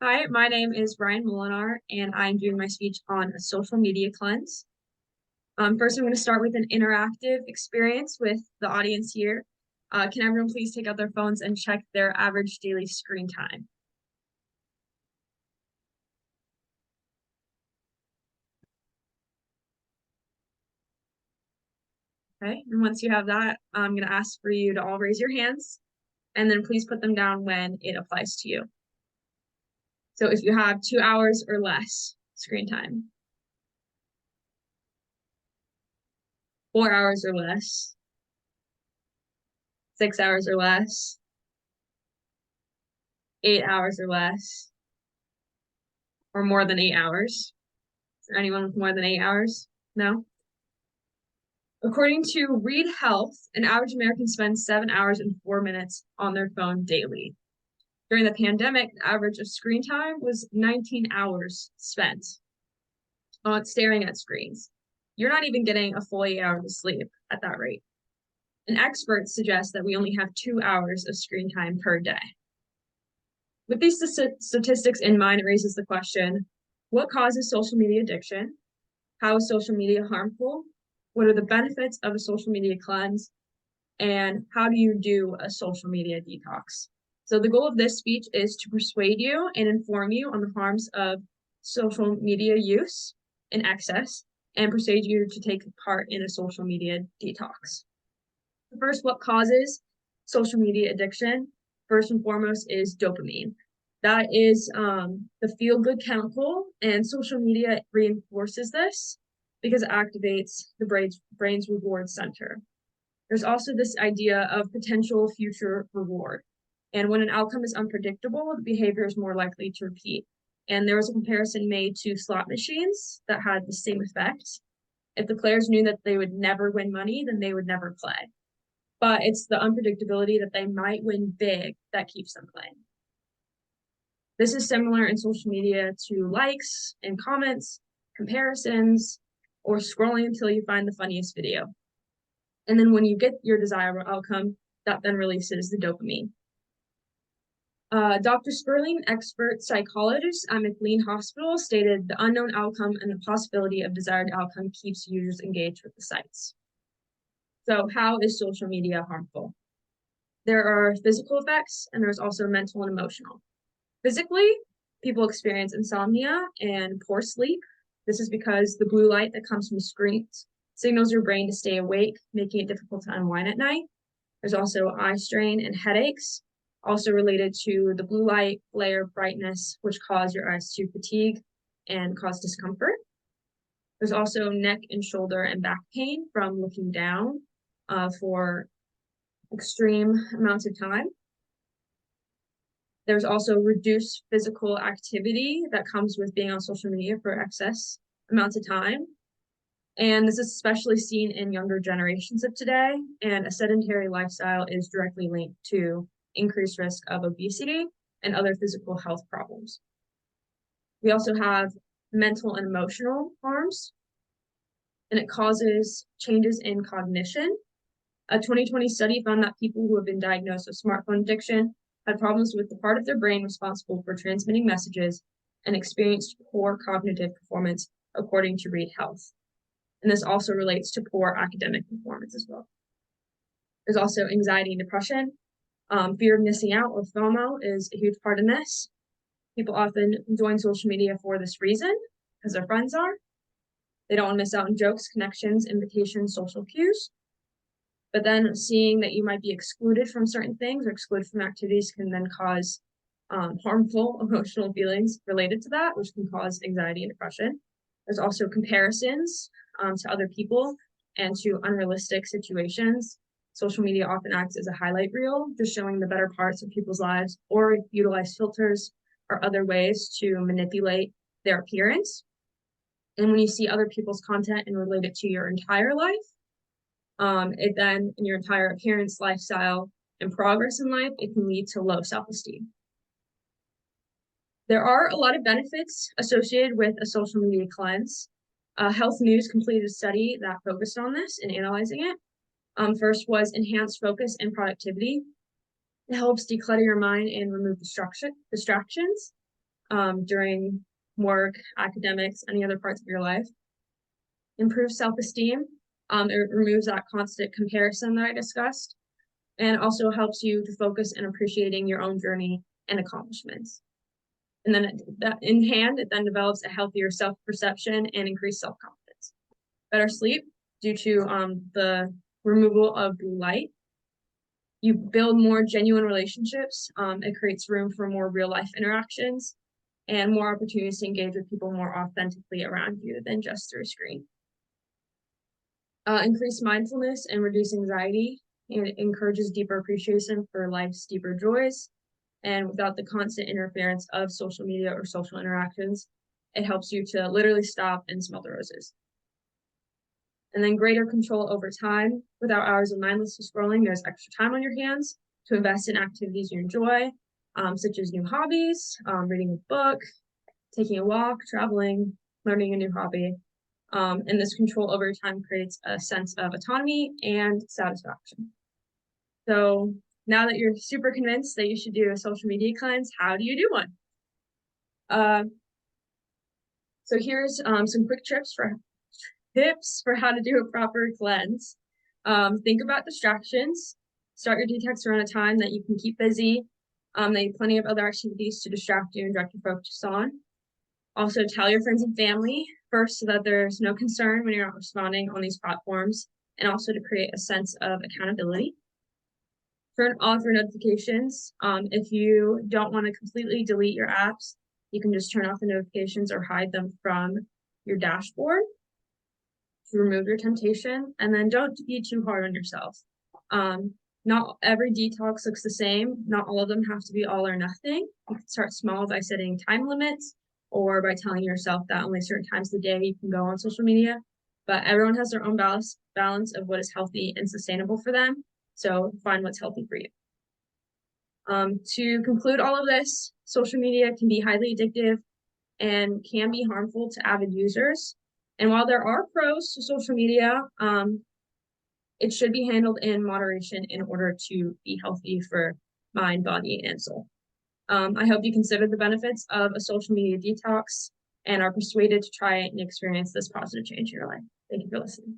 Hi, my name is Brian Molenaar, and I'm doing my speech on a social media cleanse. First, I'm going to start with an interactive experience with the audience here. Can everyone please take out their phones and check their average daily screen time? Okay, and once you have that, I'm going to ask for you to all raise your hands, and then please put them down when it applies to you. So if you have 2 hours or less screen time, 4 hours or less, 6 hours or less, 8 hours or less, or more than 8 hours. Is there anyone with more than 8 hours? No? According to Read Health, an average American spends 7 hours and 4 minutes on their phone daily. During the pandemic, the average of screen time was 19 hours spent on staring at screens. You're not even getting a full 8 hours of sleep at that rate. And experts suggest that we only have 2 hours of screen time per day. With these statistics in mind, it raises the question, what causes social media addiction? How is social media harmful? What are the benefits of a social media cleanse? And how do you do a social media detox? So the goal of this speech is to persuade you and inform you on the harms of social media use in excess and persuade you to take part in a social media detox. First, what causes social media addiction? First and foremost is dopamine. That is the feel-good chemical, and social media reinforces this because it activates the brain's reward center. There's also this idea of potential future reward. And when an outcome is unpredictable, the behavior is more likely to repeat. And there was a comparison made to slot machines that had the same effect. If the players knew that they would never win money, then they would never play. But it's the unpredictability that they might win big that keeps them playing. This is similar in social media to likes and comments, comparisons, or scrolling until you find the funniest video. And then when you get your desirable outcome, that then releases the dopamine. Dr. Sperling, expert psychologist at McLean Hospital, stated the unknown outcome and the possibility of desired outcome keeps users engaged with the sites. So how is social media harmful? There are physical effects, and there's also mental and emotional. Physically, people experience insomnia and poor sleep. This is because the blue light that comes from screens signals your brain to stay awake, making it difficult to unwind at night. There's also eye strain and headaches, also related to the blue light, glare, brightness, which cause your eyes to fatigue and cause discomfort. There's also neck and shoulder and back pain from looking down for extreme amounts of time. There's also reduced physical activity that comes with being on social media for excess amounts of time. And this is especially seen in younger generations of today. And a sedentary lifestyle is directly linked to increased risk of obesity and other physical health problems. We also have mental and emotional harms, and it causes changes in cognition. A 2020 study found that people who have been diagnosed with smartphone addiction had problems with the part of their brain responsible for transmitting messages and experienced poor cognitive performance, according to Read Health. And this also relates to poor academic performance as well. There's also anxiety and depression. Fear of missing out, or FOMO, is a huge part in this. People often join social media for this reason, because their friends are. They don't want to miss out on jokes, connections, invitations, social cues. But then seeing that you might be excluded from certain things or excluded from activities can then cause harmful emotional feelings related to that, which can cause anxiety and depression. There's also comparisons to other people and to unrealistic situations. Social media often acts as a highlight reel, just showing the better parts of people's lives, or utilize filters or other ways to manipulate their appearance. And when you see other people's content and relate it to your entire life, it then, in your entire appearance, lifestyle, and progress in life, it can lead to low self-esteem. There are a lot of benefits associated with a social media cleanse. Health News completed a study that focused on this and analyzing it. First was enhanced focus and productivity. It helps declutter your mind and remove distractions. during work, academics, any other parts of your life. Improves self-esteem. It removes that constant comparison that I discussed, and also helps you to focus on appreciating your own journey and accomplishments. And then it then develops a healthier self-perception and increased self-confidence. Better sleep due to the removal of blue light. You build more genuine relationships. It creates room for more real-life interactions and more opportunities to engage with people more authentically around you than just through a screen. Increase mindfulness and reduce anxiety, and it encourages deeper appreciation for life's deeper joys. And without the constant interference of social media or social interactions, it helps you to literally stop and smell the roses. And then greater control over time. Without hours of mindless scrolling, there's extra time on your hands to invest in activities you enjoy, such as new hobbies, reading a book, taking a walk, traveling, learning a new hobby. And this control over time creates a sense of autonomy and satisfaction. So now that you're super convinced that you should do a social media cleanse, how do you do one? So here's some quick tips for how to do a proper cleanse. Think about distractions. Start your detox around a time that you can keep busy, that you have plenty of other activities to distract you and direct your focus on. Also, tell your friends and family first so that there's no concern when you're not responding on these platforms, and also to create a sense of accountability. Turn off your notifications. If you don't want to completely delete your apps, you can just turn off the notifications or hide them from your dashboard to remove your temptation. And then don't be too hard on yourself. Not every detox looks the same. Not all of them have to be all or nothing. You can start small by setting time limits or by telling yourself that only certain times of the day you can go on social media. But everyone has their own balance of what is healthy and sustainable for them. So find what's healthy for you. To conclude all of this, social media can be highly addictive and can be harmful to avid users. And while there are pros to social media, it should be handled in moderation in order to be healthy for mind, body, and soul. I hope you consider the benefits of a social media detox and are persuaded to try it and experience this positive change in your life. Thank you for listening.